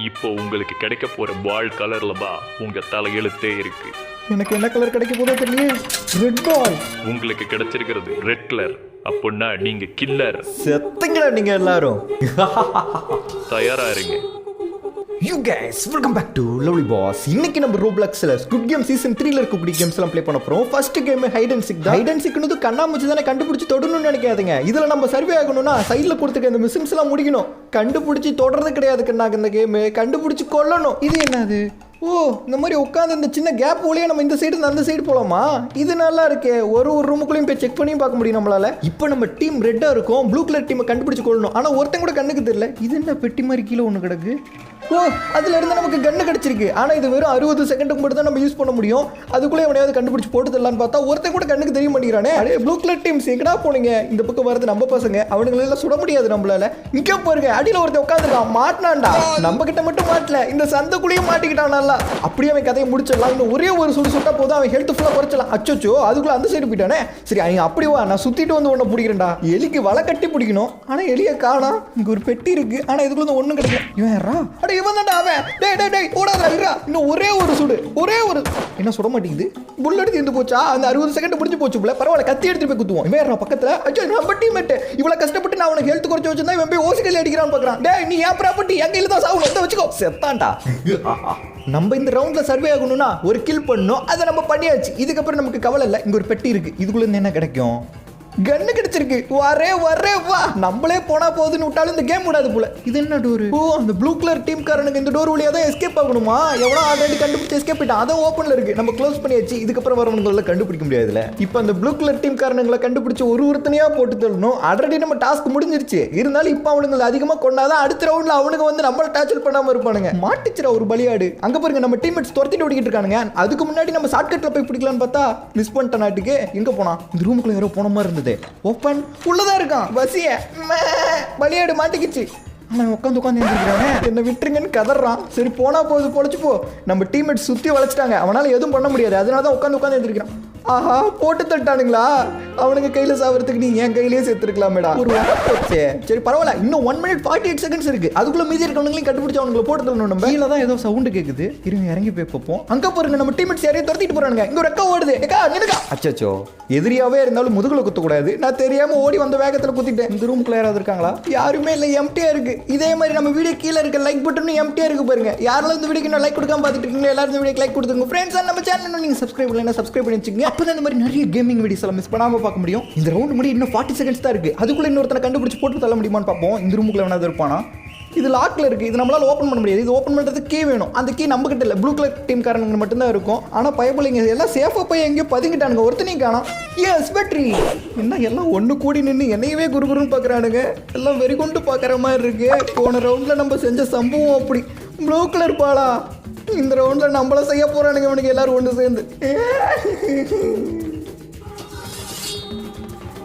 இப்போ உங்களுக்கு கிடைக்க போற பால் கலர்ல தான் உங்க தலையெழுத்தே இருக்கு. எனக்கு என்ன கலர் கிடைக்க போதோ தெரியல. Red ball. உங்களுக்கு கிடைச்சிருக்கிறது ரெட் கலர். அப்படின்னா நீங்க கில்லர். செத்தீங்களா நீங்க எல்லாரும்? தயாரா இருங்க. You guys, welcome back to Lovely Boss. இன்னைக்கு நம்ம ரோப்ளாக்ஸ்ல ஸ்குட் கேம் சீசன் 3ல இருக்கக்கூடிய கேம்ஸ் எல்லாம் ப்ளே பண்ண போறோம். First game hide and seek தான். ஹைட் அண்ட் சீக்னது கண்ணாமூச்சி தானே கண்டுபிடிச்சு தொடணும்னு நினைக்காதீங்க. இதுல நம்ம சர்வே ஆகணும்னா சைடுல கொடுத்துக்க இந்த மிஷன்ஸ் எல்லாம் முடிக்கணும். கண்டுபிடிச்சு தொடறது கிடையாது கண்ணாக்கு இந்த கேம். கண்டுபிடிச்சு கொல்லணும். இது என்னது? ஓ, இந்த மாதிரி உட்காந்து இந்த சின்ன கேப் வழியா நம்ம இந்த சைடு அந்த சைடு போலாமா? இது நல்லா இருக்கே. ஒரு ரூமுக்குள்ளேயும் போய் செக் பண்ணி பார்க்க முடியும் நம்மளால. இப்போ நம்ம டீம் ரெட்டா இருக்கும். ப்ளூ கலர் டீமை கண்டுபிடிச்சு கொள்ளணும். ஆனா ஒருத்தன் கூட கண்ணுக்கு தெரியல. இது என்ன பெட்டி மாதிரி கீழே ஒன்று கிடக்கு? ஓ, அதுல இருந்து நமக்கு கண்ணு கிடைச்சிருக்கு. ஆனா இது வெறும் 60 செகண்டுக்கு மட்டும் தான் நம்ம யூஸ் பண்ண முடியும். அதுக்குள்ளே எவனையாவது கண்டுபிடிச்சு போட்டு தரலான்னு பார்த்தா ஒருத்தன் கூட கண்ணுக்கு தெரிய மாட்டேங்கிறானே. அடே ப்ளூ கலர் டீம்ஸ் எங்கடா போனீங்க? இந்த பக்கம் வரது நம்ம பசங்க. அவனுங்களெல்லாம் சுட முடியாது நம்மளால. இங்க பாருங்க, அடியில ஒருத்தன் உட்காந்துருக்கான். மாட்டினான்டா. நம்ம கிட்ட மட்டும் மாட்டல, இந்த சந்தைக்குள்ளேயும் மாட்டிக்கிட்டான். நல்லா அப்படியே அவன் கதையை முடிச்சிடலாம். இன்னும் ஒரே ஒரு சுட்டா போதும், அவன் ஹெல்த் ஃபுல்லா குறைச்சலாம். அச்சோச்சோ, அதுக்குள்ள அந்த சைடு போயிட்டானே. சரி, அவன் அப்படி வா, நான் சுத்திட்டு வந்து உன்னை பிடிக்கிறேன்டா. எலிக்கு வலை கட்டி பிடிக்கணும். ஆனா எலிய காணா. இங்க ஒரு பெட்டி இருக்கு. ஆனா இதுக்குள்ள ஒண்ணும் கிடைக்கல. இவன் யாரா? அட இவன் தான்டா அவன். டேய் டேய் டேய், ஓடாதடா இருடா. இன்னும் ஒரே ஒரு சுடு. ஒரே ஒரு என்ன சுட மாட்டேங்குது. புல்லட் தீர்ந்து போச்சா? அந்த 60 செகண்ட் முடிஞ்சு போச்சு போல. பரவாயில்ல, கத்தி எடுத்து போய் குத்துவோம். இவன் யாரா பக்கத்துல? அச்சோ, நம்ம டீம்மேட். இவ்வளவு கஷ்டப்பட்டு நான் அவனுக்கு ஹெல்த் குறைச்சு வச்சிருந்தா இவன் போய் ஓசிக்கல் அடிக்கிறான்னு பார்க்கறான். டேய், நீ ஏன் ப்ராப்பர்ட்டி எங்க இல்ல தான் சாவு. வந்து வச்சுக்கோ. செத்தான்டா. நம்ம இந்த ரவுண்ட்ல சர்வே ஆகணும்னா ஒரு கில் பண்ணணும். அதை நம்ம பண்ணியாச்சு. இதுக்கப்புறம் நமக்கு கவலை இல்லை. இங்க ஒரு பெட்டி இருக்கு. இதுக்குள்ள இருந்து என்ன கிடைக்கும்? கன்னு கிடைச்சிருக்கு. வரே வரே வா. நம்மளே போனா போகுதுன்னு விட்டாலும் இந்த கேம் விடாது போல. இது என்ன டோர்? ஓ, அந்த ப்ளூ கலர் டீம் காரனுக்கு இந்த டோர் வழியா தான் எஸ்கேப் ஆகணுமா? எவனோ ஆல்ரெடி கண்டுபிடிச்சு எஸ்கேப் ஆயிட்டான். அதான் ஓப்பன்ல இருக்கு. நம்ம க்ளோஸ் பண்ணியாச்சு. இதுக்கப்புறம் வரவங்களை கண்டுபிடிக்க முடியாதுல. இப்போ அந்த ப்ளூ கலர் டீம் காரனுங்களை கண்டுபிடிச்சு ஒருத்தனையா போட்டு தள்ளணும். ஆல்ரெடி நம்ம டாஸ்க் முடிஞ்சிருச்சு. இருந்தாலும் இப்போ அவனுங்களை அதிகமா கொண்டாதான் அடுத்த ரவுண்ட்ல அவனுக்கு வந்து நம்மள டார்ச்சர் பண்ணாம இருப்பானுங்க. மாட்டிச்சுரா ஒரு பலியாடு. அங்க பாருங்க, நம்ம டீம்மேட்ஸ் துரத்திட்டு ஓடிக்கிட்டு இருக்கானுங்க. அதுக்கு முன்னாடி நம்ம ஷார்ட்கட்ல போய் பிடிக்கலாம்னு பார்த்தா மிஸ் பண்ணிட்ட. நாட்டுக்கு எங்க போனா? இந்த ரூமுக்குள்ள யாரோ போன மாதிரி இருந்தது. ஓப்பன் உள்ளதான் இருக்கான். பசிய பலியாடு மாட்டிக்கிச்சு. அவன் உட்காந்து எழுந்திருக்கிறானே. என்ன விட்டுருங்கன்னு கதறான். சரி, போனா போகுது, பொழைச்சு போ. நம்ம டீம்மேட் சுத்தி வளைச்சிட்டாங்க. அவனால எதுவும் பண்ண முடியாது. அதனால தான் உட்காந்து எழுந்திருக்கிறான். ஆஹா, போட்டு தட்டானுங்களா? அவனுக்கு கையில சாவறதுக்கு நீ என் கையிலேயே சேர்த்துருக்கலாமேடா. ஒரு போச்சே. சரி பரவாயில்ல, இன்னும் 1 minute 48 seconds இருக்கு. அதுக்குள்ள மீதி இருக்கவங்களையும் கண்டுபிடிச்சு அவங்களை போட்டு தரணும். நம்ம கீழே தான் ஏதோ சவுண்டு கேட்குது. இருங்க, இறங்கி போய் பார்ப்போம். அங்க பாருங்க, நம்ம டீம்மேட்ஸ் யாரையும் துரத்திட்டு போறானுங்க. இங்க ஒரு ரெக்கா ஓடுது. அச்சோ, எதிரியாவே இருந்தாலும் முதுகுல குத்தக்கூடாது. நான் தெரியாம ஓடி வந்த வேகத்துல குத்திட்டேன். இந்த ரூமுக்குள்ள யாராவது இருக்காங்களா? யாருமே இல்லை, எம்டியா இருக்கு. இதே மாதிரி நம்ம வீடியோ கீழே இருக்க லைக் பட்டனும் எம்டியா இருக்கு பாருங்க. யாரெல்லாம் இந்த வீடியோக்கு லைக் கொடுக்காம பார்த்துட்டு இருக்கீங்களா? எல்லாரும் இந்த வீடியோக்கு லைக் கொடுத்துங்க. ஃப்ரெண்ட்ஸ், நம்ம சேனல் நீங்க சப்ஸ்கிரைப் பண்ணலன்னா சப்ஸ்கிரைப் பண்ணி வச்சுக்கோங்க. அப்பதான் இந்த மாதிரி நிறைய கேமிங் வீடியோஸ் எல்லாம் மிஸ் பண்ணாம பார்க்க முடியும். இந்த ரவுண்ட் முடி இன்னும் 40 seconds தான் இருக்கு. அதுக்குள்ள இன்னொருத்தனை கண்டுபிடிச்சு போட்டு தள்ள முடியுமான்னு பார்ப்போம். இந்த ரூமுக்குள்ள வேணாவது இருப்பானா? இது லாக்ல இருக்கு. இது நம்மளால ஓப்பன் பண்ண முடியாது. இது ஓப்பன் பண்றதுக்கு கீ வேணும். அந்த கீ நம்ம கிட்ட இல்ல, ப்ளூ கலர் டீம் காரனுங்க மட்டும் தான் இருக்கும். ஆனா பயபுள்ளைங்க எல்லாம் சேஃபா போய் எங்கேயோ பதுங்கிட்டானுங்க. ஒருத்தனையும் காணோம். எஸ் பேட்டரி. என்ன எல்லாம் ஒண்ணு கூடி நின்று என்னையவே குறுகுறுன்னு பாக்குறானுங்க. எல்லாம் வெறி கொண்டு பாக்குற மாதிரி இருக்கு. போன ரவுண்ட்ல நம்ம செஞ்ச சம்பவம் அப்படி. Blue colour Bala. இந்த ரவுண்ட்ல நம்மள செய்ய போறானுங்க இவனுக்கு எல்லாரும் ஒன்று சேர்ந்து.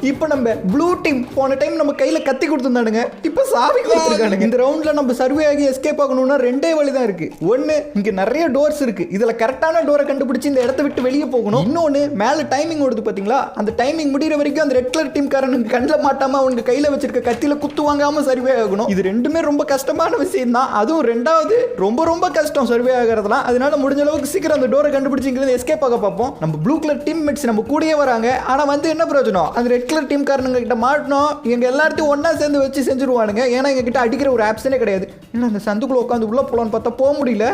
இப்போ நம்ம ப்ளூ டீம் போன டைம் நம்ம கையில கத்தி கொடுத்துருந்தானுங்க. இப்போ சாவி கொடுத்துருக்கானுங்க. இந்த ரவுண்ட்ல நம்ம சர்வே ஆகி எஸ்கேப் ஆகணும்னா ரெண்டே வழி தான் இருக்கு. ஒன்னு, இங்க நிறைய டோர்ஸ் இருக்கு. இதுல கரெக்டான டோரை கண்டுபிடிச்சு இந்த இடத்த விட்டு வெளியே போகணும். இன்னொன்னு, மேல டைமிங் ஓடுது பாத்தீங்களா? அந்த டைமிங் முடிகிற வரைக்கும் அந்த ரெட் கலர் டீம் காரனுக்கு கண்ணில் மாட்டாம அவங்க கையில வச்சிருக்க கத்தியில குத்து வாங்காம சர்வே ஆகணும். இது ரெண்டுமே ரொம்ப கஷ்டமான விஷயம் தான். அதுவும் ரெண்டாவது ரொம்ப ரொம்ப கஷ்டம் சர்வே ஆகிறதுலாம். அதனால முடிஞ்ச அளவுக்கு சீக்கிரம் அந்த டோரை கண்டுபிடிச்சு இங்க எஸ்கேப் ஆக பார்ப்போம். நம்ம ப்ளூ கலர் டீம்மேட்ஸ் நம்ம கூடயே வராங்க. ஆனா வந்து என்ன பிரயோஜனம்? அந்த ரெட் கலர் டீம் காரனுங்க கிட்ட மாட்டணும். எங்க எல்லாத்தையும் ஒன்னா சேர்ந்து வச்சு செஞ்சுருவானுங்க. ஏன்னா எங்க கிட்ட அடிக்கிற ஒரு ஆப்ஷனே கிடையாது. ஏன்னா அந்த சந்துக்குள்ள உட்காந்து உள்ள போலான்னு பார்த்தா போக முடியல.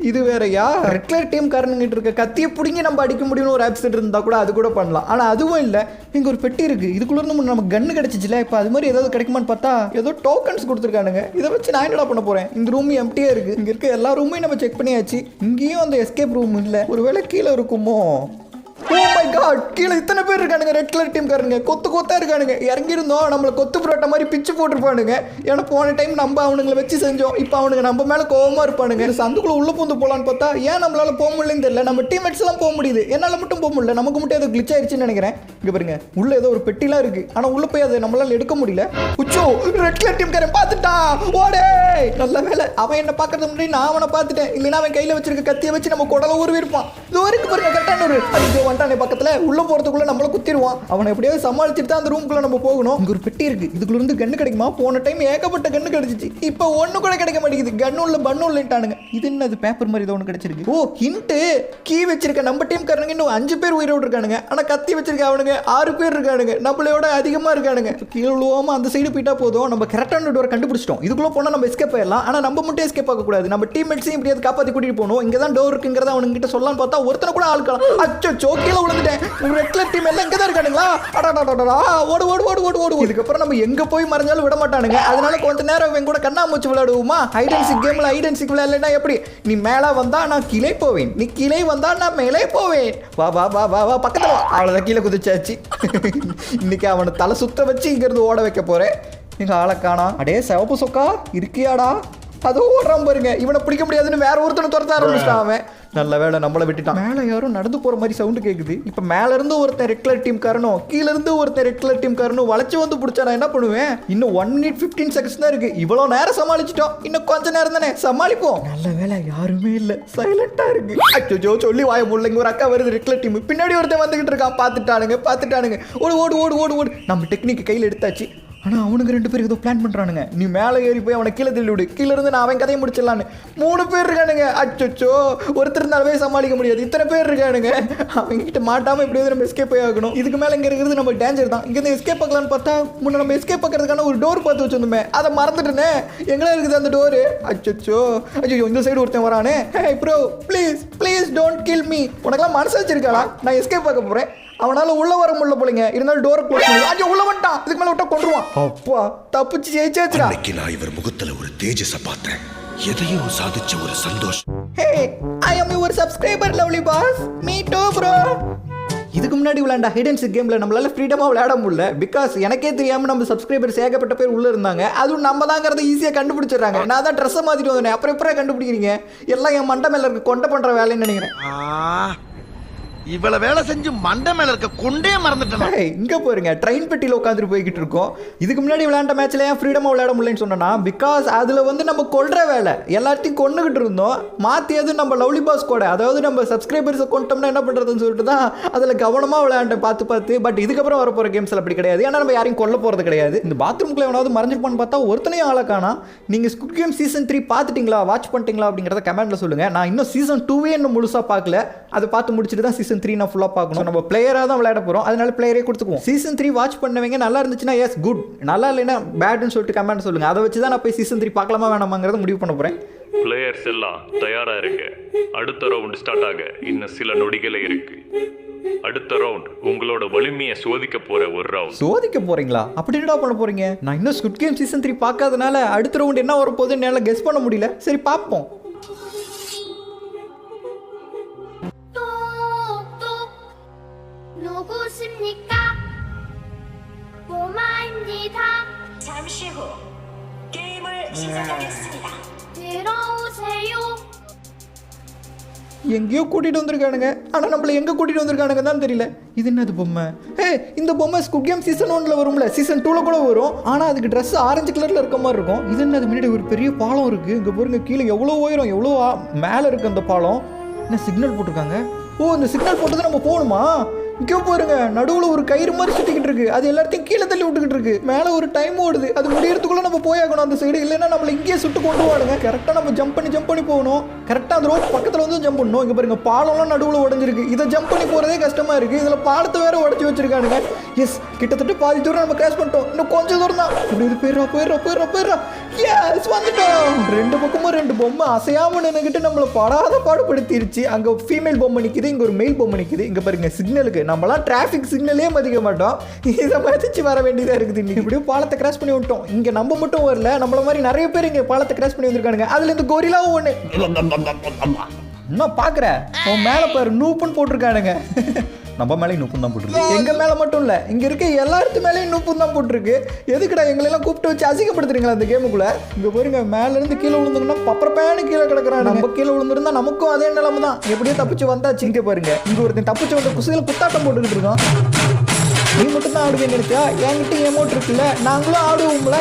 இது வேறயா? ரெட் கலர் டீம் காரனுங்கிட்ட இருக்க கத்தியை பிடிங்கி நம்ம அடிக்க முடியும்னு ஒரு ஆப்ஷன் இருந்தா கூட அது கூட பண்ணலாம். ஆனா அதுவும் இல்லை. இங்க ஒரு பெட்டி இருக்கு. இதுக்குள்ள இருந்து நமக்கு கன்னு கிடைச்சிச்சுல. இப்போ அது மாதிரி ஏதாவது கிடைக்குமான்னு பார்த்தா ஏதோ டோக்கன்ஸ் கொடுத்துருக்கானுங்க. இதை வச்சு நான் என்னடா பண்ண போறேன்? இந்த ரூம் எம்டியா இருக்கு. இங்க இருக்க எல்லா ரூமையும் நம்ம செக் பண்ணியாச்சு. இங்கேயும் அந்த எஸ்கேப் ரூம் இல்லை. ஒருவேளை கீழே இருக்குமோ? ஓ மை காட், கீழே இத்தனை பேர் இருக்கானுங்க. ரெட் கலர் டீம் காரனுங்க கொத்து கொத்தா இருக்கானுங்க. இறங்கி இருந்தோம் நம்மளை கொத்து புரோட்டா மாதிரி பிச்சு போட்டுருப்பானுங்க. ஏன்னா போன டைம் நம்ம அவனுங்களை வச்சு செஞ்சோம். இப்போ அவனுங்க நம்ம மேல கோவமா இருப்பானுங்க. சந்துக்குள்ள உள்ள பூந்து போலான்னு பார்த்தா ஏன் நம்மளால போக முடியலன்னு தெரியல. நம்ம டீம்மேட்ஸ் எல்லாம் போக முடியுது, என்னால மட்டும் போக முடியல. நமக்கு மட்டும் ஏதோ கிளிச் ஆயிடுச்சுன்னு நினைக்கிறேன். இங்க பாருங்க, உள்ள ஏதோ ஒரு பெட்டிலாம் இருக்கு. ஆனா உள்ள போய் அதை நம்மளால எடுக்க முடியல. உச்சோ, ரெட் கலர் டீம் காரன் பார்த்துட்டான். ஓடே, நல்ல வேலை அவன் என்ன பார்க்கறது முன்னாடி நான் அவனை பார்த்துட்டேன். இல்லைன்னா அவன் கையில வச்சிருக்க கத்தியை வச்சு நம்ம குடலை ஊருவி இருப்பான். இது வரைக்கும் பாருங்க, கரெக்டான ஒரு வந்துட்டானே பக்கத்துல. பக்கத்துல உள்ள போறதுக்குள்ள நம்மள குத்திடுவான். அவனை எப்படியாவது சமாளிச்சுட்டு தான் அந்த ரூமுக்குள்ள நம்ம போகணும். இங்க ஒரு பெட்டி இருக்கு, இதுக்குள்ள இருந்து கன்னு கிடைக்குமா? போன டைம் ஏகப்பட்ட கன்னு கிடைச்சிச்சு, இப்போ ஒண்ணு கூட கிடைக்க மாட்டேங்குது. கன்னு இல்ல பன்னு இல்லட்டானுங்க. இது என்னது பேப்பர் மாதிரி ஏதோ ஒன்று கிடைச்சிருக்கு. ஓ ஹிண்ட், கீ வச்சிருக்க நம்ம டீம் காரங்க இன்னும் 5 பேர் உயிரோடு இருக்கானுங்க. ஆனா கத்தி வச்சிருக்க அவனுங்க 6 பேர் இருக்கானுங்க, நம்மளோட அதிகமா இருக்கானுங்க. கீழே விழுவாம அந்த சைடு போயிட்டா போதும். நம்ம கரெக்டான டோரை கண்டுபிடிச்சிட்டோம். இதுக்குள்ள போனா நம்ம எஸ்கேப் ஆயிடலாம். ஆனா நம்ம மட்டும் எஸ்கேப் ஆக கூடாது, நம்ம டீம்மேட்ஸையும் இப்படியாவது காப்பாத்தி கூட்டிட்டு போகணும். இங்க தான் டோர் இருக்குங்கிறத அவனுங்க கிட்ட சொல்லலாம்னு பார்த்தா ஒருத்தனை கூட ஆளுக்கலாம். அச்சோ கீழே விழுந்துட்டேன். ரெட் கலர் டீம் எல்லாம் இங்க தான் இருக்கானுங்களா? அடடடடடா, ஓடு ஓடு ஓடு ஓடு ஓடு. இதுக்கப்புறம் நம்ம எங்க போய் மறைஞ்சாலும் விட மாட்டானுங்க. அதனால கொஞ்ச நேரம் இவன் கூட கண்ணாமூச்சி விளையாடுவோமா? ஹைட் அண்ட் சீக் கேம்ல ஹைட் அண்ட் சீக் விளையாடலன்னா எப்படி? நீ மேல வந்தா நான் கீழே போவேன், நீ கீழே வந்தா நான் மேலே போவேன். வா வா வா வா வா பக்கத்துல வா. அவ்வளவுதான், கீழே குதிச்சாச்சு. இன்னைக்கு அவனை தலை சுத்த வச்சு இங்க இருந்து ஓட வைக்க போறேன். எங்க ஆளை காணா. அடே சிவப்பு சொக்கா இருக்கியாடா? அதோ ஓடுறான் பாருங்க. இவனை பிடிக்க முடியாதுன்னு வேற ஒருத்தனை துரத்த ஆரம்பிச்சிட்டான் அவன். நல்ல வேலை நம்மளை விட்டுட்டான். மேலே யாரும் நடந்து போற மாதிரி சவுண்டு கேட்குது. இப்போ மேல இருந்து ஒருத்தன் ரெட் கலர் டீம் காரனும் கீழ இருந்து ஒருத்தன் ரெட் கலர் டீம் காரனும் வளைச்சு வந்து பிடிச்சா நான் என்ன பண்ணுவேன்? இன்னும் 1 minute 15 seconds தான் இருக்கு. இவ்வளோ நேரம் சமாளிச்சிட்டோம், இன்னும் கொஞ்ச நேரம் தானே சமாளிப்போம். நல்ல வேலை யாருமே இல்லை, சைலண்டா இருக்கு. அச்சோ சொல்லி வாய முள்ளைங்க. ஒரு அக்கா வருது ரெட் கலர் டீம், பின்னாடி ஒருத்தன் வந்துகிட்டு இருக்கான். பார்த்துட்டானுங்க. ஓடு ஓடு ஓடு ஓடு ஓடு. நம்ம டெக்னிக் கையில் எடுத்தாச்சு. ஆனால் அவனுக்கு 2 பேர் ஏதோ பிளான் பண்ணுறானுங்க. நீ மேலே ஏறி போய் அவனை கீழே தள்ளி விடு, கீழே இருந்து நான் அவன் கதையை முடிச்சிடலான்னு. 3 பேர் இருக்கானுங்க. அச்சோ ஒருத்தர் இருந்தாலே சமாளிக்க முடியாது, இத்தனை பேர் இருக்கானுங்க. அவங்க கிட்ட மாட்டாமல் எப்படியாவது நம்ம எஸ்கேப் ஆகணும். இதுக்கு மேலே இங்கே இருக்கிறது நம்ம டேஞ்சர் தான். இங்கேருந்து எஸ்கேப் ஆகலான்னு பார்த்தா முன்னே நம்ம எஸ்கேப் பார்க்கறதுக்கான ஒரு டோர் பார்த்து வச்சிருந்தோமே, அதை மறந்துட்டேனே. எங்கெல்லாம் இருக்குது அந்த டோரு? அச்சோ இந்த சைடு ஒருத்தன் வரானே. Hey bro please don't kill me. உனக்கெல்லாம் மனசு வச்சிருக்காளா? நான் எஸ்கேப் பார்க்க போகிறேன். அவனால உள்ள வர முடியல போலங்க. இருந்தாலும் டோர் க்ளோஸ் பண்ணி அஞ்சு உள்ள வந்துட்டான். இதுக்கு மேல விட்டா கொன்றுவான். அப்பா தப்பிச்சு ஜெயிச்சாச்சுடா. இன்னைக்கு நான் இவர் முகத்துல ஒரு தேஜஸ பார்த்தேன். எதையும் சாதிச்ச ஒரு சந்தோஷம். Hey I am your subscriber lovely boss. Me too bro. இதுக்கு முன்னாடி விளையாண்ட ஹைட் அண்ட் சீக் கேம்ல நம்மளால ஃப்ரீடமா விளையாட முடியல. பிகாஸ் எனக்கே தெரியாம நம்ம சப்ஸ்கிரைபர்ஸ் ஏகப்பட்ட பேர் உள்ள இருந்தாங்க. அதுவும் நம்ம தாங்கிறத ஈஸியா கண்டுபிடிச்சிடுறாங்க. நான் தான் ட்ரெஸ்ஸை மாத்திட்டு வந்தேன். அப்புறம் எப்பறம் கண்டுபிடிக்கிறீங்க? எல்லாம் என் மண்டை மேல இருக்க கொண்டை பண்ற வேலைன்னு நினைக்கிறேன். இவ்வளவு வேலை செஞ்சு மண்டை மேல இருக்க கொண்டே மறந்துட்டேன். இங்க பாருங்க, ட்ரெயின் பெட்டியில் உட்காந்துட்டு போய்கிட்டு இருக்கோம். இதுக்கு முன்னாடி விளையாண்ட மேட்ச்ல ஏன் ஃப்ரீடமா விளையாட முடியலன்னு சொன்னா, பிகாஸ் அதுல வந்து நம்ம கொல்ற வேலை எல்லாத்தையும் கொண்டுகிட்டு இருந்தோம். மாத்தி அது நம்ம லவ்லி பாஸ் கூட, அதாவது நம்ம சப்ஸ்கிரைபர்ஸை கொண்டோம்னா என்ன பண்றதுன்னு சொல்லிட்டு தான் அதுல கவனமா விளையாண்ட பார்த்து. பட் இதுக்கப்புறம் வரப்போற கேம்ஸ்ல அப்படி கிடையாது. ஏன்னா நம்ம யாரையும் கொல்ல போறது கிடையாது. இந்த பாத்ரூம்குள்ள எவனாவது மறைஞ்சிருப்பான்னு பார்த்தா ஒருத்தனையும் ஆளை காணா. நீங்க ஸ்குட் கேம் சீசன் 3 பார்த்துட்டீங்களா, வாட்ச் பண்ணிட்டீங்களா அப்படிங்கறத கமெண்ட்ல சொல்லுங்க. நான் இன்னும் சீசன் 2 இன்னும் முழுசா பார்க்கல. அதை பார்த்து முடிச்சுட்டு தான் சீசன் 3 நான் ஃபுல்லா பார்க்கணும். நம்ம பிளேயராக தான் விளையாட போறோம், அதனால பிளேயரே கொடுத்துக்குவோம். சீசன் 3 வாட்ச் பண்ணவங்க நல்லா இருந்துச்சுன்னா எஸ் குட், நல்லா இல்லைன்னா பேட்னு சொல்லிட்டு கமெண்ட் சொல்லுங்க. அதை வச்சு தான் நான் போய் சீசன் 3 பார்க்கலாமா வேணாமாங்கிறத முடிவு பண்ண போறேன். பிளேயர்ஸ் எல்லாம் தயாரா இருக்கு. அடுத்த ரவுண்ட் ஸ்டார்ட் ஆக இன்னும் சில நொடிகளே இருக்கு. அடுத்த ரவுண்ட் உங்களோட வலிமையை சோதிக்க போற ஒரு ரவுண்ட். சோதிக்க போறீங்களா? அப்படி என்னடா பண்ண போறீங்க? நான் இன்னும் ஸ்குட் கேம் சீசன் 3 பார்க்காதனால அடுத்த ரவுண்ட் என்ன வரப்போகுதுன்னு என்னால கெஸ் பண்ண முடியல. சரி பார்ப்போம். 누구십니까? 꼬마입니다. 잠시 후 게임을 시작하겠습니다. 들어오세요. எங்கேயோ கூட்டிட்டு வந்திருக்கானுங்க. ஆனா நம்மள எங்க கூட்டிட்டு வந்திருக்கானுங்க தான் தெரியல. இது என்னது பொம்மை? இந்த பொம்மை ஸ்குட் கேம் சீசன் 1ல வரும்ல, சீசன் 2ல கூட வரும். ஆனா அதுக்கு ட்ரெஸ் ஆரஞ்சு கலர்ல இருக்க மாதிரி இருக்கும். இது என்னது? முன்னாடி ஒரு பெரிய பாலம் இருக்கு. இங்க பாருங்க, கீழே எவ்வளவு உயரம், எவ்வளவு மேல இருக்கு அந்த பாலம். என்ன சிக்னல் போட்டிருக்காங்க? ஓ, இந்த சிக்னல் போட்டது நம்ம போகணுமா? இங்கே பாருங்க, நடுவில் ஒரு கயிறு மாதிரி சுற்றிக்கிட்டு இருக்கு. அது எல்லாத்தையும் கீழே தள்ளி விட்டுக்கிட்டு இருக்கு. மேலே ஒரு டைம் ஓடுது, அது முடியறதுக்குள்ள நம்ம போயாகணும் அந்த சைடு. இல்லைன்னா நம்மள இங்கேயே சுட்டு கொண்டு வாடுங்க. கரெக்டாக நம்ம ஜம்ப் பண்ணி போகணும். கரெக்டாக அந்த ரோட் பக்கத்தில் வந்து ஜம்ப் பண்ணணும். இங்கே பாருங்க, பாலம்லாம் நடுவில் உடஞ்சிருக்கு. இதை ஜம்ப் பண்ணி போகிறதே கஷ்டமா இருக்கு. இதில் பாலத்தை வேற உடச்சி வச்சிருக்கானுங்க. எஸ், கிட்டத்தட்ட பாதி தூரம் நம்ம கிராஸ் பண்ணிட்டோம். இன்னும் கொஞ்சம் தூரம் தான். இப்படி இது போயிடுறா. எஸ், வந்துட்டோம். 2 பக்கமும் 2 பொம்மை அசையாம நின்னுக்கிட்டு நம்மளை படாத பாடுபடுத்திருச்சு. அங்கே ஃபீமேல் பொம்மை நிற்குது, இங்கே ஒரு மெயில் பொம்மை நிற்குது. இங்கே பாருங்க, சிக்னலுக்கு நம்மளாம் டிராஃபிக் சிக்னலே மதிக்க மாட்டோம். இதை மதிச்சு வர வேண்டியதாக இருக்குது. இன்னைக்கு இப்படியும் பாலத்தை கிராஸ் பண்ணி விட்டோம். இங்கே நம்ம மட்டும் வரல, நம்மள மாதிரி நிறைய பேர் இங்கே பாலத்தை கிராஸ் பண்ணி வந்திருக்கானுங்க. அதுல இந்த கொரிலாவும் ஒன்று இன்னும் பார்க்குற உன் மேலே பாரு, நூப்புன்னு போட்டிருக்கானுங்க. நம்ம மேலே நூப்புன்னு தான் போட்டிருக்கு. எங்கள் மேலே மட்டும் இல்லை, இங்கே இருக்க எல்லாத்து மேலேயும் நூப்புன்னு தான் போட்டிருக்கு. எதுக்குடா எங்களெல்லாம் கூப்பிட்டு வச்சு அசிங்கப்படுத்துறீங்களா அந்த கேமுக்குள்ள? இங்கே பாருங்க, மேலேருந்து கீழே விழுந்துங்கன்னா பப்பரப்பேன்னு கீழே கிடக்குறாங்க. நம்ம கீழே விழுந்துருந்தா நமக்கும் அதே நிலைமை தான். எப்படியோ தப்பிச்சு வந்தாச்சு. இங்கே பாருங்க, இங்கே ஒருத்தன் தப்பிச்சு வந்த குசையில் குத்தாட்டம் போட்டுக்கிட்டு இருக்கோம். நீ மட்டும் தான் ஆடுவேன்னு நினைச்சா? என்கிட்ட எமௌண்ட் இருக்குல்ல, நாங்களும் ஆடுவோம்ல.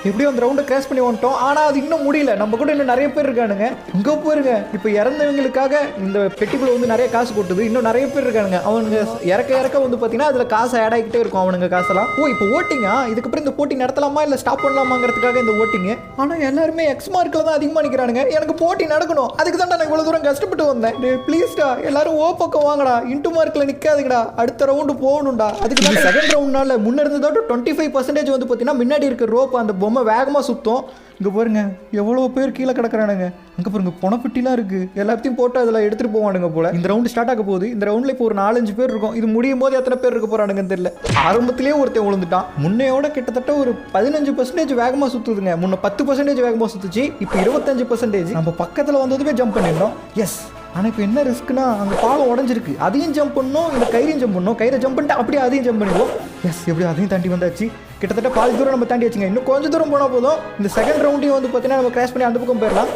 எப்படியும் அந்த ரவுண்டை கிராஸ் பண்ணி வந்துட்டோம். ஆனால் அது இன்னும் முடியல. நம்ம கூட இன்னும் நிறைய பேர் இருக்கானுங்க. அங்கே போயிருங்க. இப்போ இறந்தவங்களுக்காக இந்த பெட்டிக்குள்ள வந்து நிறைய காசு கொட்டுது. இன்னும் நிறைய பேர் இருக்கானுங்க. அவனுங்க இறக்க வந்து பார்த்தீங்கன்னா அதில் காசு ஆட் ஆகிக்கிட்டே இருக்கும் அவனுங்க காசெல்லாம். ஓ இப்போ ஓட்டிங்கா? இதுக்கப்புறம் இந்த போட்டி நடத்தலாமா இல்லை ஸ்டாப் பண்ணலாமாங்கிறதுக்காக இந்த ஓட்டிங்க. ஆனால் எல்லாருமே எக்ஸ் மார்க்கில் தான் அதிகமாக நிற்கிறானுங்க. எனக்கு போட்டி நடக்கணும். அதுக்கு தான் நான் இவ்வளோ தூரம் கஷ்டப்பட்டு வந்தேன். ப்ளீஸ்டா எல்லாரும் ஓ பக்கம் வாங்கடா. இன்ட்டு மார்க்கில் நிற்காதுங்கடா. அடுத்த ரவுண்டு போகணும்டா. அதுக்கு தான் செகண்ட் ரவுண்ட்னால முன்ன இருந்ததோட 25% வந்து பார்த்தீங்கன்னா முன்னாடி இருக்க ரோப் அந்த பொம்மை வேகமாக சுத்தம். இங்கே பாருங்க எவ்வளோ பேர் கீழே கிடக்குறானுங்க. அங்கே பாருங்க பொணப்பெட்டிலாம் இருக்குது. எல்லாத்தையும் போட்டு அதில் எடுத்துகிட்டு போவானுங்க போல. இந்த ரவுண்டு ஸ்டார்ட் ஆக போகுது. இந்த ரவுண்டில் இப்போ ஒரு 4-5 பேர் இருக்கும். இது முடியும் போது எத்தனை பேர் இருக்க போகிறானுங்கன்னு தெரியல. ஆரம்பத்திலேயே ஒருத்தன் விழுந்துட்டான். முன்னையோட கிட்டத்தட்ட ஒரு 15% வேகமாக சுற்றுதுங்க. முன்ன 10% வேகமாக சுற்றுச்சு. இப்போ 25%. நம்ம பக்கத்தில் வந்ததுமே ஜம்ப் பண்ணிடணும். எஸ். ஆனால் இப்போ என்ன ரிஸ்க்குனா அங்கே பாலம் உடஞ்சிருக்கு. அதையும் ஜம்ப் பண்ணணும், இல்லை கயிறையும் ஜம்ப் பண்ணணும். கயிறை ஜம்ப் பண்ணிட்டு அப்படியே அதையும் ஜம்ப் பண்ணிடுவோம். எஸ் எப்படியும் அதையும் தாண்டி வந்தாச்சு. கிட்டத்தட்ட பாதி தூரம் நம்ம தாண்டி வச்சுங்க. இன்னும் கொஞ்சம் தூரம் போனால் போதும். இந்த செகண்ட் ரவுண்டையும் வந்து பார்த்தீங்கன்னா நம்ம கிராஸ் பண்ணி அந்த பக்கம் போயிடலாம்.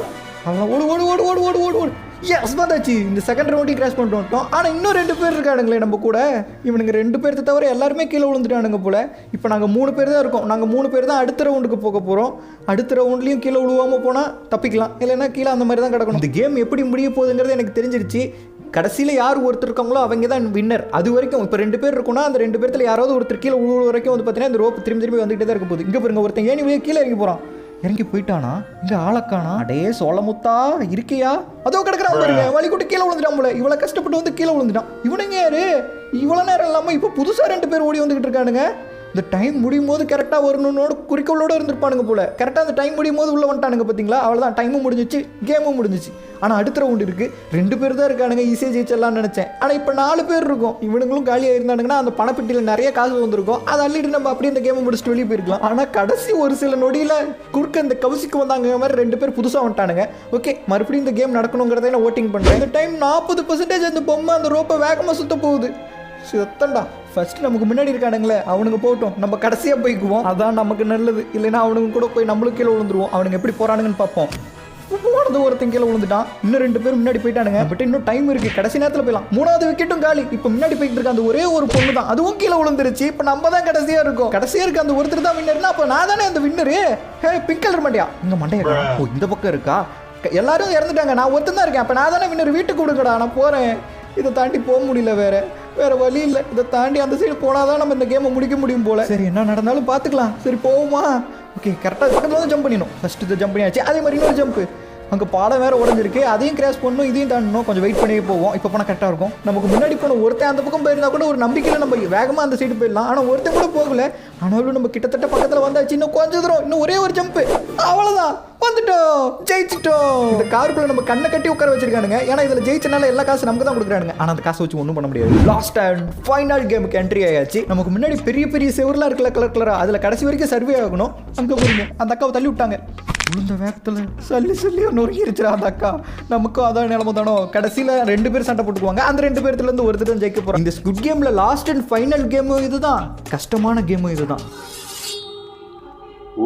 அவ்வளோ ஓடு ஓடு ஓடு ஓடு ஓடு ஓடு ஓடு. எஸ் வந்தாச்சு. இந்த செகண்ட் ரவுண்டையும் கிராஸ் பண்ணிட்டு வந்துட்டோம். ஆனால் இன்னும் 2 பேர் இருக்கானுங்களே நம்ம கூட. இவனுங்க 2 பேர்த்த தவிர எல்லாருமே கீழே விழுந்துட்டானுங்க போல. இப்போ நாங்கள் 3 பேர் தான் இருக்கோம். நாங்கள் 3 பேர் தான் அடுத்த ரவுண்டுக்கு போக போகிறோம். அடுத்த ரவுண்ட்லேயும் கீழே விழுவாமல் போனால் தப்பிக்கலாம். இல்லைன்னா கீழே அந்த மாதிரி தான் கிடக்கணும். இந்த கேம் எப்படி முடிய போகுதுங்கிறது எனக்கு தெரிஞ்சிருச்சு. கடைசியில் யார் ஒருத்தர் இருக்காங்களோ அவங்க தான் வின்னர். அது வரைக்கும் இப்போ 2 பேர் இருக்குன்னா அந்த 2 பேர்த்தில் யாராவது ஒருத்தர் கீழே விழுவ வரைக்கும் வந்து பார்த்தீங்கன்னா இந்த ரோப் திரும்பி வந்துகிட்டே தான் இருக்க போகுது. இங்கே பாருங்க ஒருத்தன் ஏணி வழியாக கீழே இறங்கி போகிறான். இறங்கி போயிட்டானா? இங்கே ஆளக்கானா? அடே சோளமுத்தா இருக்கியா? அதோ கிடக்குறான் பாருங்க. வழி கூட்டு கீழே விழுந்துட்டான் போல. இவ்வளோ கஷ்டப்பட்டு வந்து கீழே விழுந்துட்டான். இவனுங்க யாரு? இவ்வளோ நேரம் இல்லாமல் இப்போ புதுசாக 2 பேர் ஓடி வந்துகிட்டு இருக்கானுங்க. இந்த டைம் முடியும் போது கரெக்டாக வரணுன்னோட குறிக்கோளோடு இருந்திருப்பானுங்க போல. கரெக்டாக அந்த டைம் முடியும் போது உள்ளே வந்துட்டானுங்க பார்த்தீங்களா? அவ்வளோதான், டைமும் முடிஞ்சிச்சு, கேமும் முடிஞ்சிச்சு. ஆனால் அடுத்த ரவுண்டு இருக்குது. 2 பேர் தான் இருக்கானுங்க. ஈஸியாக ஜெயிச்சிடலாம்னு நினச்சேன். ஆனால் இப்போ 4 பேர் இருக்கும். இவனுங்களும் காலியாக இருந்தானுங்கன்னா அந்த பணப்பெட்டியில் நிறைய காசு வந்திருக்கும். அதை அள்ளிட்டு நம்ம அப்படியே இந்த கேமை முடிச்சுட்டு வெளியே போயிருக்கலாம். ஆனால் கடைசி ஒரு சில நொடியில் குறுக்க இந்த கவுசிக்கு வந்தாங்க மாதிரி 2 பேர் புதுசாக வந்துட்டானுங்க. ஓகே மறுபடியும் இந்த கேம் நடக்கணுங்கிறத நான் ஓட்டிங் பண்ணுறேன். இந்த டைம் 40% அந்த பொம்மை அந்த ரோப்பை வேகமாக சுத்த போகுது. சுத்தண்டா. ஃபர்ஸ்ட் நமக்கு முன்னாடி இருக்கானுங்களே அவனுங்க போட்டோம். நம்ம கடைசியாக போய்க்குவோம். அதான் நமக்கு நல்லது. இல்லைன்னா அவனுங்க கூட போய் நம்மளும் கீழே விழுந்துருவோம். அவனுங்க எப்படி போகிறானுங்கன்னு பார்ப்போம். போனது ஒருத்தன் கீழே விழுந்துட்டான். இன்னும் 2 பேர் முன்னாடி போயிட்டானுங்க. பட் இன்னும் டைம் இருக்கு. கடைசி நேரத்தில் போயிடலாம். 3வது விக்கெட்டும் காலி. இப்போ முன்னாடி போயிட்டு இருக்க அந்த ஒரே ஒரு பொண்ணு தான், அதுவும் கீழே விழுந்துருச்சு. இப்போ நம்ம தான் கடைசியாக இருக்கும். கடைசியாக இருக்க அந்த ஒருத்தர் தான் வின்னர்னா அப்போ நான் தானே அந்த வின்னரு. ஹே பிங்க் கலர் மண்டையா? இங்கே மண்டையா? ஓ இந்த பக்கம் இருக்கா? எல்லாரும் இறந்துட்டாங்க. நான் ஒருத்தன் தான் இருக்கேன். அப்போ நான் தானே வின்னர். வீட்டுக்கு கொடுக்கடா. நான் போகிறேன். இதை தாண்டி போக முடியல. வேற வழி இல்லை. இதை தாண்டி அந்த சைடு போனால் தான் நம்ம இந்த கேமை முடிக்க முடியும் போல. சரி என்ன நடந்தாலும் பார்த்துக்கலாம். சரி போவோமா? ஓகே கரெக்டாக பக்கத்தில் வந்து ஜம்ப் பண்ணிடணும். ஃபர்ஸ்ட் இதை ஜம்ப் பண்ணியாச்சு. அதே மாதிரி இன்னொரு ஜம்ப்பு. அங்கே பாலம் வேறு உடஞ்சிருக்கு. அதையும் கிராஸ் பண்ணணும், இதையும் தாண்டணும். கொஞ்சம் வெயிட் பண்ணியே போவோம். இப்போ போனால் கரெக்டாக இருக்கும். நமக்கு முன்னாடி போன ஒருத்தன் அந்த பக்கம் போயிருந்தா கூட ஒரு நம்பிக்கையில் நம்ம வேகமாக அந்த சைடு போயிடலாம். ஆனால் ஒருத்தன் கூட போகல. ஆனாலும் நம்ம கிட்டத்தட்ட பக்கத்தில் வந்தாச்சு. இன்னும் கொஞ்சம் தூரம், இன்னும் ஒரே ஒரு ஜம்ப்பு. அவ்வளோதான், வந்துட்டோம், ஜெயிச்சிட்டோம். இந்த காருக்குள்ள நம்ம கண்ணை கட்டி உட்கார வச்சிருக்கானுங்க. ஏன்னா இதில் ஜெயிச்சனால எல்லா காசு நமக்கு தான் கொடுக்குறானுங்க. ஆனால் அந்த காசை வச்சு ஒன்றும் பண்ண முடியாது. லாஸ்ட் அண்ட் ஃபைனல் கேமுக்கு என்ட்ரி ஆயாச்சு. நமக்கு முன்னாடி பெரிய பெரிய செவர்லாம் இருக்குல்ல கலர் கலராக. அதில் கடைசி வரைக்கும் சர்வே ஆகணும். அங்கே போறீங்க அந்த அக்காவை தள்ளி விட்டாங்க. விழுந்த வேகத்தில் சொல்லி நொறுக்கிருச்சுரா அந்த அக்கா. நமக்கும் அதான் நிலம தானோ. கடைசியில் 2 பேர் சண்டை போட்டுக்குவாங்க. அந்த 2 பேர்த்துலேருந்து ஒருத்தர் தான் ஜெயிக்க போகிறோம். இந்த ஸ்குட் கேமில் லாஸ்ட் அண்ட் ஃபைனல் கேமும் இதுதான். கஷ்டமான கேமும் இதுதான்.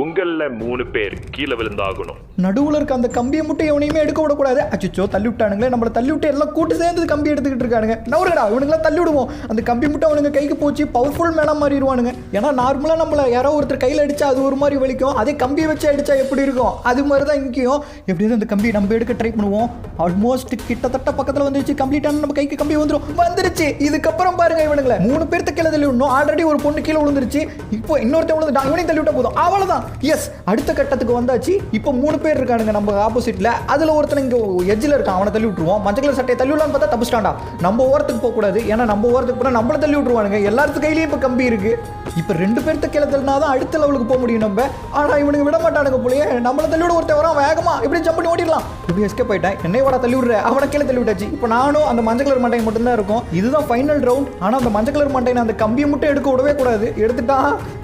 உங்களில் 3 பேர் கீழே விழுந்தாகணும். நடுவில் இருக்க அந்த கம்பியை மட்டும் எவனையுமே எடுக்க விடக்கூடாது. அச்சோ தள்ளி விட்டானுங்களே. நம்மளை தள்ளி விட்டு எல்லாம் கூட்டு சேர்ந்து கம்பி எடுத்துக்கிட்டு இருக்கானுங்க. நவருடா இவனுங்களாம் தள்ளி விடுவோம். அந்த கம்பி மட்டும் அவனுங்க கைக்கு போச்சு பவர்ஃபுல் மேலே மாறிடுவானுங்க. ஏன்னா நார்மலாக நம்மளை யாரோ ஒருத்தர் கையில் அடிச்சா அது ஒரு மாதிரி வலிக்கும். அதே கம்பியை வச்சு அடிச்சா எப்படி இருக்கும் அது மாதிரி தான் இங்கேயும். எப்படியாவது அந்த கம்பியை நம்ம எடுக்க ட்ரை பண்ணுவோம். ஆல்மோஸ்ட் கிட்டத்தட்ட பக்கத்தில் வந்துருச்சு. கம்ப்ளீட்டான நம்ம கைக்கு கம்பி வந்துருச்சு. இதுக்கப்புறம் பாருங்க இவனுங்களை 3 பேர்த்த கீழே தள்ளி விடணும். ஆல்ரெடி ஒரு பொண்ணு கீழே விழுந்துருச்சு. இப்போ இன்னொருத்தன் விழுந்துட்டான். இவனையும் தள்ளி விட்டா போதும். அவ்வளோதான். எஸ் அடுத்த கட்டத்துக்கு வந்தாச்சு. இப்போ 3 பேர் இருக்கானுங்க நம்ம ஆப்போசிட்ல. அதுல ஒருத்தன் இங்க எட்ஜில் இருக்கான். அவனை தள்ளி விட்டுருவோம். மஞ்சள் கலர் சட்டையை தள்ளி விடலான்னு பார்த்தா தப்பிச்சிட்டான்டா. நம்ம ஓரத்துக்கு போகக்கூடாது. ஏன்னா நம்ம ஓரத்துக்கு போனால் நம்மளை தள்ளி விட்டுருவானுங்க. எல்லாத்து கையிலையும் இப்போ கம்பி இருக்கு. இப்போ 2 பேர்த்த கீழே தள்ளினா தான் அடுத்த லெவலுக்கு போக முடியும் நம்ம. ஆனால் இவனுக்கு விட மாட்டானுங்க போலயே. நம்மளை தள்ளி விட ஒருத்தன் வரான் வேகமா. இப்படி ஜம்ப் பண்ணி ஓடிடலாம். இப்படி எஸ்கேப் ஆயிட்டேன். என்னை வாடா தள்ளி விடுற. அவனை கீழே தள்ளி விட்டாச்சு. இப்போ நானும் அந்த மஞ்சள் கலர் மண்டை மட்டும்தான் இருக்கும். இதுதான் ஃபைனல் ரவுண்ட். ஆனால் அந்த மஞ்சள் கலர் மண்டையை அந்த கம்பியை மட்டும் எடுக்க விடவே கூடாது. எடுத்துட்டா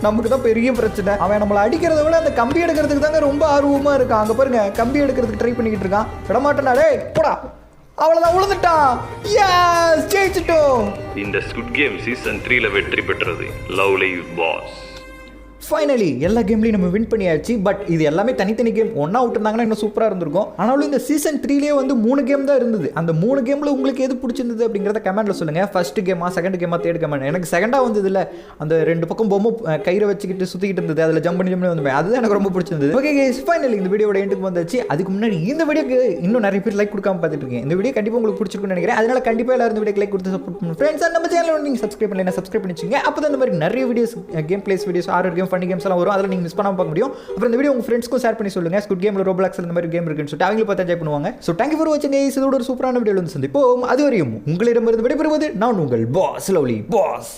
நமக்கு தான் பெரிய பிரச்சனை. அவன் நம்மளை அடிக்கிறத விட அந்த கம்பி எடுக்கிறதுக்கு தாங்க ரொம்ப ஆர்வமா இருக்கான். அங்க பாருங்க கம்பி எடுக்கிறதுக்கு ட்ரை பண்ணிக்கிட்டு இருக்கான். விடமாட்டா. டேய் போடா. அவ்வளவுதான் விழுந்துட்டான். எஸ் ஜெயிச்சிட்டோம். இந்த ஸ்குட் கேம் சீசன் 3ல வெற்றி பெற்றது லவ்லி பாஸ். ஃபைனலி எல்லா கேம்லையும் நம்ம வின் பண்ணியாச்சு. பட் இது எல்லாமே தனித்தனி கேம் ஒன்றா விட்டுருந்தாங்கன்னா இன்னும் சூப்பராக இருந்திருக்கும். ஆனாலும் இந்த சீசன் 3லேயே வந்து 3 கேம் தான் இருந்தது. அந்த 3 கேமில் உங்களுக்கு எது பிடிச்சிருந்தது அப்படிங்கிறத கமெண்ட்டில் சொல்லுங்கள். ஃபர்ஸ்ட் கேமா, செகண்ட் கேமா, தேர்ட் கேமா? எனக்கு செகண்டாக வந்தது இல்லை, அந்த 2 பக்கம் பொம்மை கயிறை வச்சுக்கிட்டு சுற்றிக்கிட்டு இருந்தது, அதில் ஜம்ப் பண்ணி வந்து அதுதான் எனக்கு ரொம்ப பிடிச்சிருந்தது. ஓகே கைஸ், ஃபைனலி இந்த வீடியோட எண்டுக்கு வந்தாச்சு. அதுக்கு முன்னாடி இந்த வீடியோக்கு இன்னும் நிறைய பேர் லைக் கொடுக்காம பார்த்துட்டு இருக்கேன். இந்த வீடியோ கண்டிப்பாக உங்களுக்கு பிடிச்சிருக்குன்னு நினைக்கிறேன். அதனால கண்டிப்பாக எல்லாரும் இந்த வீடியோ லைக் கொடுத்து சப்போர்ட் பண்ணுங்க ஃப்ரெண்ட்ஸ். நம்ம சேனல் நீங்கள் சப்ஸ்கிரைப் பண்ணலாம், சப்ஸ்கிரைப் பண்ணிச்சுங்க. அப்போ தான் இந்த மாதிரி நிறைய videos, game plays videos, RR game, funny games எல்லாம் வரும். அதில் நீங்கள் மிஸ் பண்ணாமல் பார்க்க முடியும். அப்புறம் இந்த வீடியோ உங்கள் ஃப்ரெண்ட்ஸ்க்கும் ஷேர் பண்ணி சொல்லுங்கள். ஸ்குட் கேமில் ரோப்ளாக்ஸில் இந்த மாதிரி கேம் இருக்குன்னு சொல்லிட்டு அவங்களும் பார்த்து என்ஜாய் பண்ணுவாங்க. ஸோ தேங்க்யூ ஃபார் வாட்சிங் கைஸ். இதோட ஒரு சூப்பரான வீடியோவில் வந்து சந்திப்போம். அதுவரையும் உங்களிடமிருந்து விடைபெறுவது நான் உங்கள் பாஸ் லவ்லி பாஸ்.